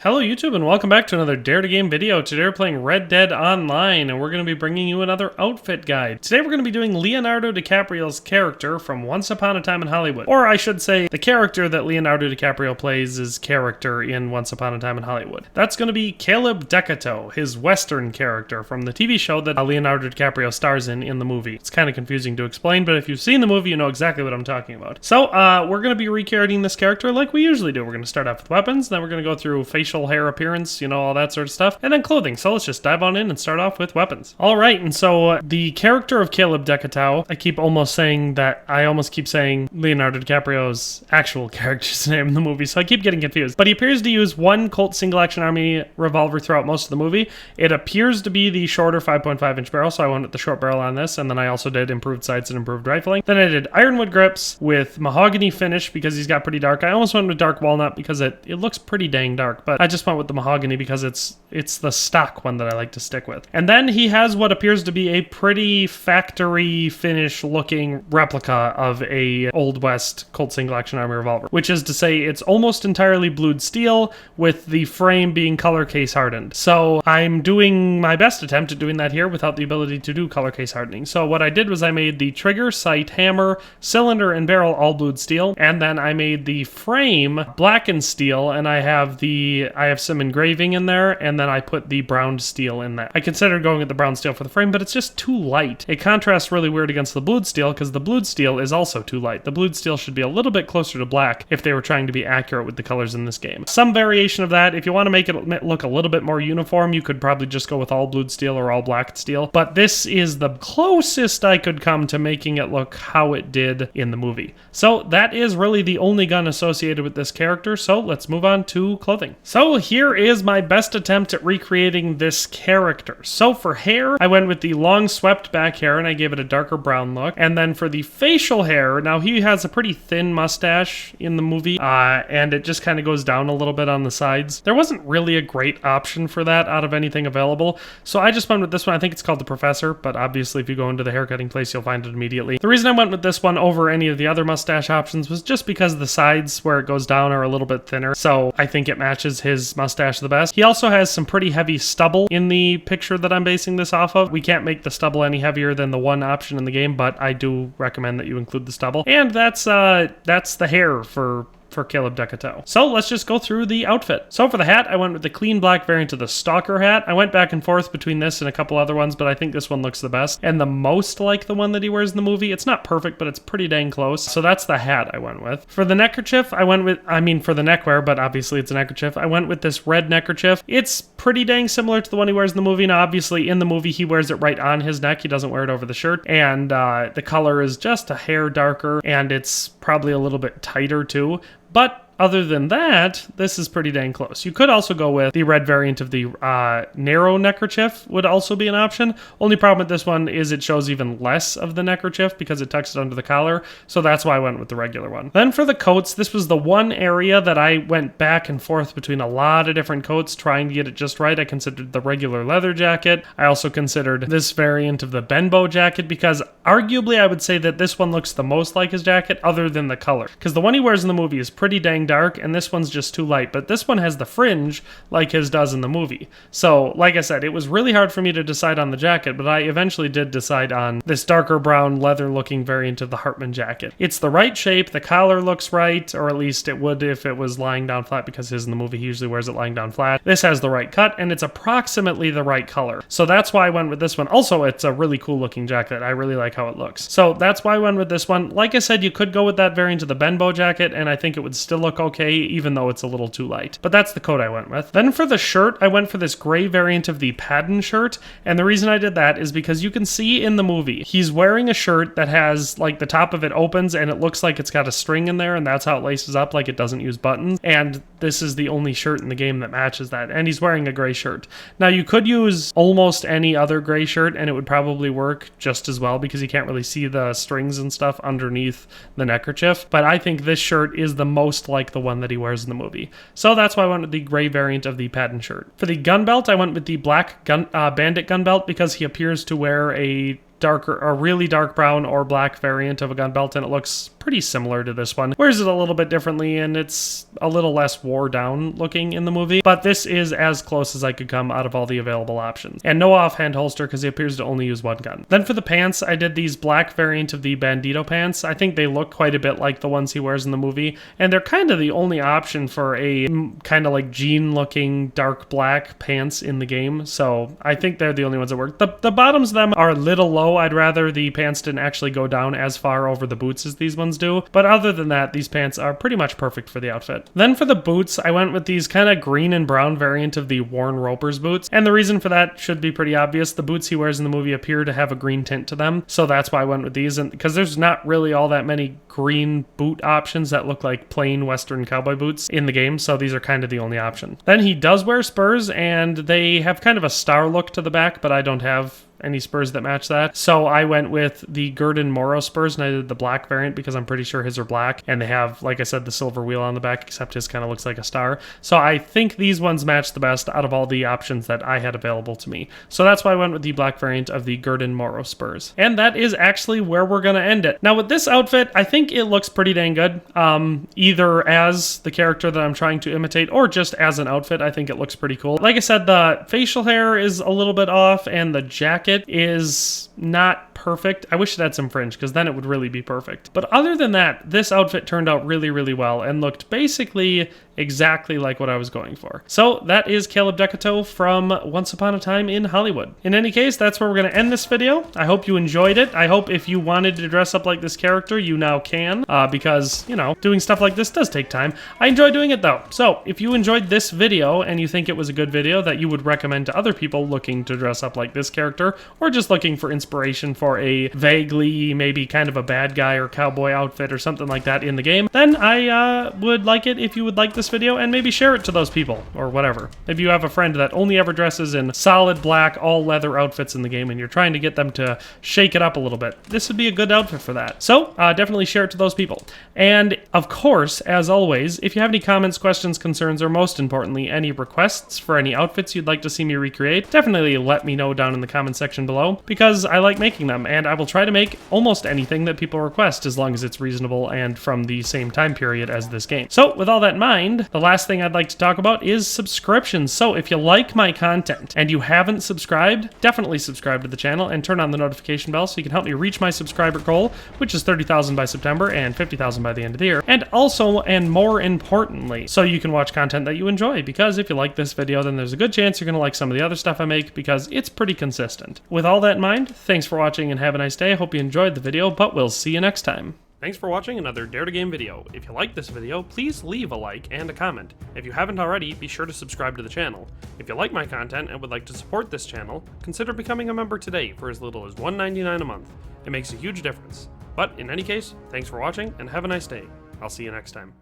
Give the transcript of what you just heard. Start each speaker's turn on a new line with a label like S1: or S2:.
S1: Hello YouTube and welcome back to another Dare to Game video. Today we're playing Red Dead Online and we're going to be bringing you another outfit guide. Today we're going to be doing Leonardo DiCaprio's character from Once Upon a Time in Hollywood. Or I should say the character that Leonardo DiCaprio plays his character in Once Upon a Time in Hollywood. That's going to be Caleb DeCoteau, his Western character from the TV show that Leonardo DiCaprio stars in the movie. It's kind of confusing to explain, but if you've seen the movie you know exactly what I'm talking about. So we're going to be recreating this character like we usually do. We're going to start off with weapons, then we're going to go through facial hair appearance, you know, all that sort of stuff, and then clothing. So let's just dive on in and start off with weapons. All right, and so the character of Caleb DeCoteau, I almost keep saying Leonardo DiCaprio's actual character's name in the movie, so I keep getting confused. But he appears to use one Colt single-action army revolver throughout most of the movie. It appears to be the shorter 5.5-inch barrel, so I went with the short barrel on this, and then I also did improved sights and improved rifling. Then I did ironwood grips with mahogany finish because he's got pretty dark. I almost went with dark walnut because it looks pretty dang dark, but I just went with the mahogany because it's the stock one that I like to stick with. And then he has what appears to be a pretty factory finish looking replica of a Old West Colt single action army revolver, which is to say it's almost entirely blued steel with the frame being color case hardened. So I'm doing my best attempt at doing that here without the ability to do color case hardening. So what I did was I made the trigger, sight, hammer, cylinder, and barrel all blued steel, and then I made the frame blackened steel, and I have some engraving in there, and then I put the brown steel in that. I considered going with the brown steel for the frame, but it's just too light. It contrasts really weird against the blued steel because the blued steel is also too light. The blued steel should be a little bit closer to black if they were trying to be accurate with the colors in this game. Some variation of that. If you want to make it look a little bit more uniform, you could probably just go with all blued steel or all black steel, but this is the closest I could come to making it look how it did in the movie. So that is really the only gun associated with this character, so let's move on to clothing. So here is my best attempt at recreating this character. So for hair, I went with the long swept back hair and I gave it a darker brown look. And then for the facial hair, now he has a pretty thin mustache in the movie, and it just kind of goes down a little bit on the sides. There wasn't really a great option for that out of anything available, so I just went with this one. I think it's called the Professor, but obviously if you go into the haircutting place, you'll find it immediately. The reason I went with this one over any of the other mustache options was just because the sides where it goes down are a little bit thinner, so I think it matches his mustache the best. He also has some pretty heavy stubble in the picture that I'm basing this off of. We can't make the stubble any heavier than the one option in the game, but I do recommend that you include the stubble. And that's the hair for Caleb DeCoteau. So let's just go through the outfit. So for the hat, I went with the clean black variant of the stalker hat. I went back and forth between this and a couple other ones, but I think this one looks the best and the most like the one that he wears in the movie. It's not perfect, but it's pretty dang close. So that's the hat I went with. For the neckerchief, for the neckwear, but obviously it's a neckerchief, I went with this red neckerchief. It's pretty dang similar to the one he wears in the movie. Now, obviously in the movie, he wears it right on his neck. He doesn't wear it over the shirt. And the color is just a hair darker, and it's probably a little bit tighter too. But other than that, this is pretty dang close. You could also go with the red variant of the narrow neckerchief would also be an option. Only problem with this one is it shows even less of the neckerchief because it tucks it under the collar, so that's why I went with the regular one. Then for the coats, this was the one area that I went back and forth between a lot of different coats trying to get it just right. I considered the regular leather jacket. I also considered this variant of the Benbow jacket because arguably I would say that this one looks the most like his jacket other than the color, because the one he wears in the movie is pretty dang dark and this one's just too light, but this one has the fringe like his does in the movie. So like I said, it was really hard for me to decide on the jacket, but I eventually did decide on this darker brown leather looking variant of the Hartman jacket. It's the right shape, the collar looks right, or at least it would if it was lying down flat, because his in the movie he usually wears it lying down flat. This has the right cut and it's approximately the right color, so that's why I went with this one. Also, it's a really cool looking jacket. I really like how it looks, so that's why I went with this one. Like I said, you could go with that variant of the Benbow jacket and I think it would still look okay even though it's a little too light. But that's the coat I went with. Then for the shirt, I went for this gray variant of the Paddon shirt, and the reason I did that is because you can see in the movie, he's wearing a shirt that has, like, the top of it opens and it looks like it's got a string in there, and that's how it laces up, like it doesn't use buttons, and this is the only shirt in the game that matches that, and he's wearing a gray shirt. Now, you could use almost any other gray shirt and it would probably work just as well because you can't really see the strings and stuff underneath the neckerchief, but I think this shirt is the most like the one that he wears in the movie. So that's why I went with the gray variant of the Paddon shirt. For the gun belt, I went with the black bandit gun belt because he appears to wear a a really dark brown or black variant of a gun belt, and it looks pretty similar to this one. Wears it a little bit differently, and it's a little less wore down looking in the movie, but this is as close as I could come out of all the available options. And no offhand holster because he appears to only use one gun. Then for the pants, I did these black variant of the Bandito pants. I think they look quite a bit like the ones he wears in the movie, and they're kind of the only option for a kind of like jean looking dark black pants in the game, so I think they're the only ones that work. The bottoms of them are a little low. I'd rather the pants didn't actually go down as far over the boots as these ones do, but other than that, these pants are pretty much perfect for the outfit. Then for the boots, I went with these kind of green and brown variant of the Warren Roper's boots, and the reason for that should be pretty obvious. The boots he wears in the movie appear to have a green tint to them, so that's why I went with these, and because there's not really all that many green boot options that look like plain Western cowboy boots in the game, so these are kind of the only option. Then he does wear spurs, and they have kind of a star look to the back, but I don't have any spurs that match that. So I went with the Gurdon Morrow spurs, and I did the black variant because I'm pretty sure his are black, and they have, like I said, the silver wheel on the back, except his kind of looks like a star. So I think these ones match the best out of all the options that I had available to me. So that's why I went with the black variant of the Gurdon Morrow spurs. And that is actually where we're going to end it. Now with this outfit, I think it looks pretty dang good. Either as the character that I'm trying to imitate or just as an outfit, I think it looks pretty cool. Like I said, the facial hair is a little bit off, and the jacket is not perfect. I wish it had some fringe because then it would really be perfect. But other than that, this outfit turned out really, really well and looked basically exactly like what I was going for. So that is Caleb DeCoteau from Once Upon a Time in Hollywood. In any case, that's where we're going to end this video. I hope you enjoyed it. I hope if you wanted to dress up like this character, you now can, because, you know, doing stuff like this does take time. I enjoy doing it though. So if you enjoyed this video and you think it was a good video that you would recommend to other people looking to dress up like this character, or just looking for inspiration for a vaguely maybe kind of a bad guy or cowboy outfit or something like that in the game, then I would like it if you would like this video and maybe share it to those people or whatever. If you have a friend that only ever dresses in solid black all leather outfits in the game and you're trying to get them to shake it up a little bit, this would be a good outfit for that. So definitely share it to those people. And of course, as always, if you have any comments, questions, concerns, or most importantly any requests for any outfits you'd like to see me recreate, definitely let me know down in the comment section below, because I like making them and I will try to make almost anything that people request as long as it's reasonable and from the same time period as this game. So with all that in mind, the last thing I'd like to talk about is subscriptions. So if you like my content and you haven't subscribed, definitely subscribe to the channel and turn on the notification bell so you can help me reach my subscriber goal, which is 30,000 by September and 50,000 by the end of the year. And also, and more importantly, so you can watch content that you enjoy, because if you like this video, then there's a good chance you're going to like some of the other stuff I make because it's pretty consistent. With all that in mind, thanks for watching and have a nice day. I hope you enjoyed the video, but we'll see you next time. Thanks for watching another Dare to Game video. If you like this video, please leave a like and a comment. If you haven't already, be sure to subscribe to the channel. If you like my content and would like to support this channel, consider becoming a member today for as little as $1.99 a month. It makes a huge difference. But in any case, thanks for watching and have a nice day. I'll see you next time.